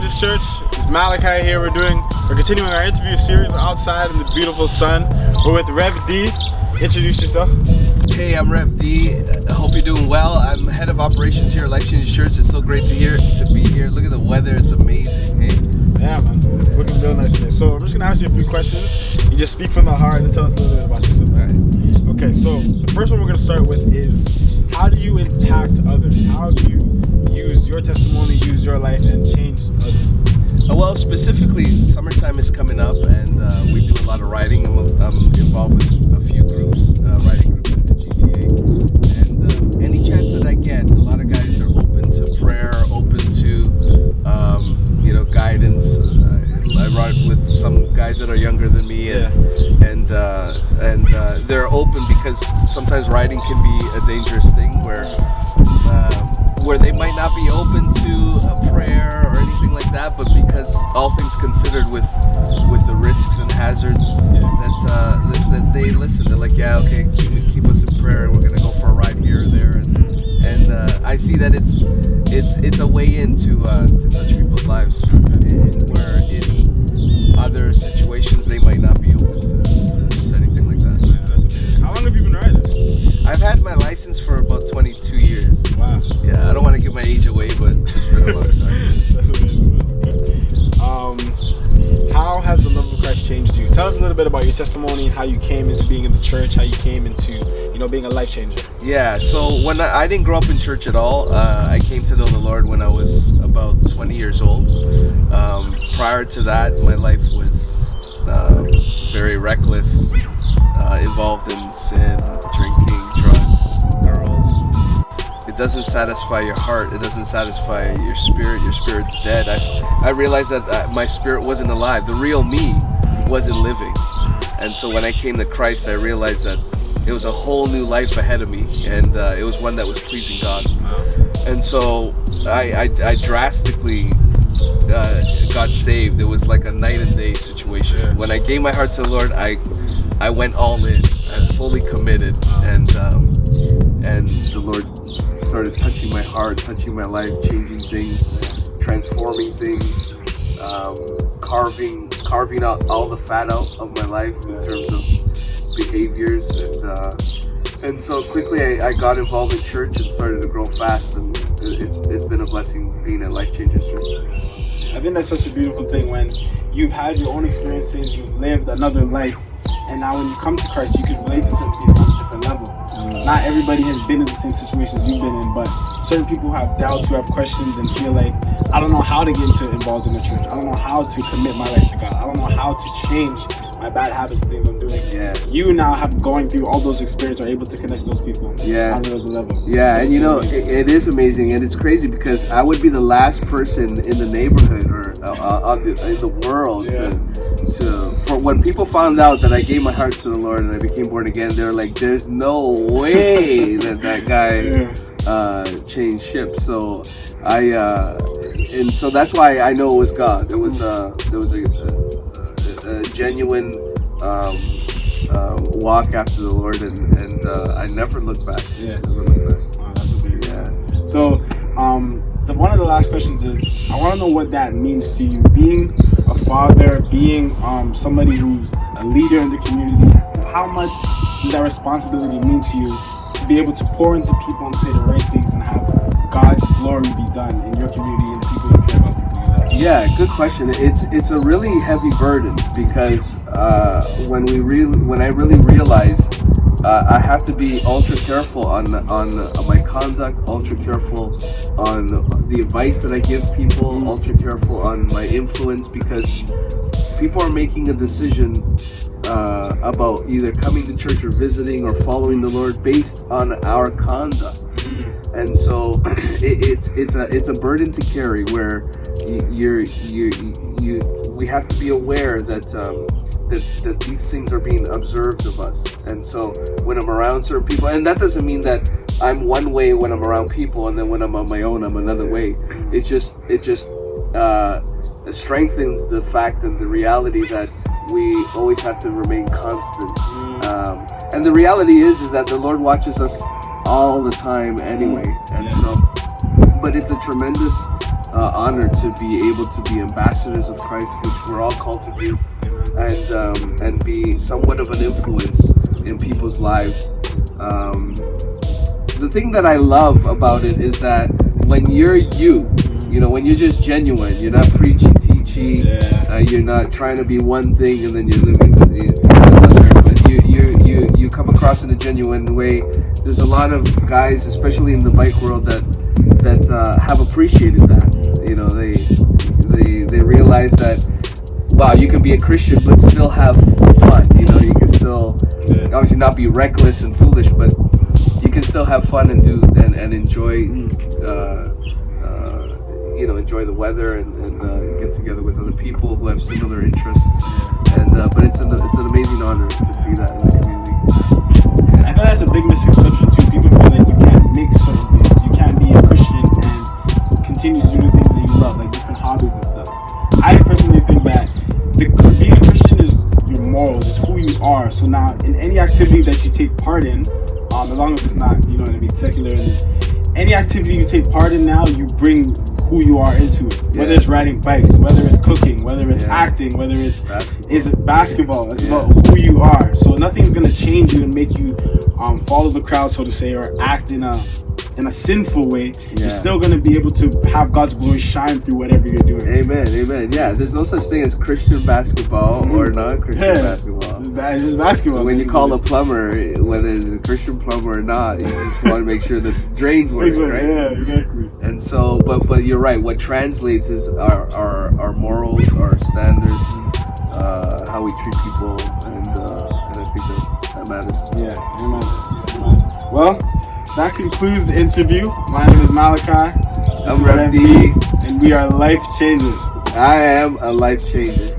Changes Church. It's Malachi here. We're continuing our interview series outside in the beautiful sun. We're with Rev D. Introduce yourself. Hey, I'm Rev D. I hope you're doing well. I'm head of operations here at Life Changes Church. It's so great to be here. Look at the weather. It's amazing. Hey. Yeah, man. It's looking real nice today. So I'm just gonna ask you a few questions. You just speak from the heart and tell us a little bit about yourself. All right. Okay. So the first one we're gonna start with is, how do you impact others? How do you use your testimony, use your life, and change others? Well, specifically, summertime is coming up, and we do a lot of riding. I'm involved with a few groups, riding groups in the GTA. And any chance that I get, a lot of guys are open to prayer, open to guidance. I ride with some guys that are younger than me, and they're open because sometimes riding can be a dangerous thing where they might not be open to a prayer or anything like that, but because all things considered with the risks and hazards, that they listen. They're like, yeah, okay, keep us in prayer. We're gonna go for a ride here or there, and I see that it's a way in to touch people's lives, where in other situations they might not be open to anything like that. Yeah, that's amazing. How long have you been riding? I've had my license for about 22 years. Wow. Yeah, I don't want to give my age away, but it's been a long time. That's amazing. Okay. How has the love of Christ changed you? Tell us a little bit about your testimony, how you came into being in the church, how you came into being a life changer. Yeah, so when I didn't grow up in church at all. I came to know the Lord when I was about 20 years old. Prior to that, my life was very reckless, involved in sin, drinking, drugs, girls. It doesn't satisfy your heart. It doesn't satisfy your spirit. Your spirit's dead. I realized that my spirit wasn't alive. The real me wasn't living. And so when I came to Christ, I realized that it was a whole new life ahead of me, and it was one that was pleasing God. And so I drastically got saved. It was like a night and day situation. Yeah. When I gave my heart to the Lord, I went all in. I fully committed, and the Lord started touching my heart, touching my life, changing things, transforming things, carving out all the fat out of my life in terms of behaviors, and so quickly I got involved in church and started to grow fast, and it's been a blessing being at Life Changes Church. I think that's such a beautiful thing when you've had your own experiences, you've lived another life, and now when you come to Christ, you can relate to certain people on a different level. Not everybody has been in the same situations you've been in, but certain people have doubts, who have questions, and feel like, I don't know how to get involved in the church. I don't know how to commit my life to God. I don't know how to change my bad habits and things I'm doing. Yeah. You now have going through all those experiences are able to connect those people on another level. Yeah, and it is amazing, and it's crazy because I would be the last person in the neighborhood or in the world for when people found out that I gave my heart to the Lord and I became born again. They were like, "There's no way that guy changed ship." So and so that's why I know it was God. There was a genuine walk after the Lord, and I never looked back. Yeah. Never looked back. Wow, that's amazing. Yeah. So, one of the last questions is, I want to know what that means to you, being a father, being somebody who's a leader in the community. How much does that responsibility mean to you to be able to pour into people and say the right things and have God's glory be done in your community and the people you care about, people you love? Yeah, good question. It's a really heavy burden because when I really realize I have to be ultra careful on my conduct, ultra careful on the advice that I give people, ultra careful on my influence, because people are making a decision about either coming to church or visiting or following the Lord based on our conduct. And so it's a burden to carry, where we have to be aware that these things are being observed of us. And so when I'm around certain people, and that doesn't mean that I'm one way when I'm around people and then when I'm on my own I'm another way. It just strengthens the fact and the reality that we always have to remain constant. And the reality is that the Lord watches us all the time anyway. And so, but it's a tremendous honor to be able to be ambassadors of Christ, which we're all called to do, and be somewhat of an influence in people's lives. The thing that I love about it is that when you're when you're just genuine, you're not preachy, teachy, you're not trying to be one thing and then you're living another, but you come across in a genuine way. There's a lot of guys, especially in the bike world, that have appreciated that. They realize that, wow, you can be a Christian but still have fun. You can still obviously not be reckless and foolish, but you can still have fun and do and enjoy enjoy the weather and get together with other people who have similar interests. And but it's an amazing honor to be that in the community. I think that's a big misconception too. People feel like you can't mix certain things. You can't be a Christian and continue to do things that you love, like different hobbies and stuff. I personally think that being a Christian is your morals, it's who you are. So now, in any activity that you take part in, as long as it's not, secular, any activity you take part in now, you bring who you are into it. Whether it's riding bikes, whether it's cooking, whether it's acting, whether it's basketball. It's about who you are. So nothing's gonna change you and make you follow the crowd, so to say, or act in a sinful way. You're still gonna be able to have God's glory shine through whatever you're doing. Amen. Yeah, there's no such thing as Christian basketball or non-Christian basketball. It's basketball. When you call a plumber, whether it's a Christian plumber or not, you just want to make sure the drains work, right? Yeah, exactly. And so, but you're right. What translates is our morals, our standards, how we treat people, and I think that matters. Yeah, amen. Well, that concludes the interview. My name is Malachi. I'm Rev D, and we are Life Changers. I am a life changer.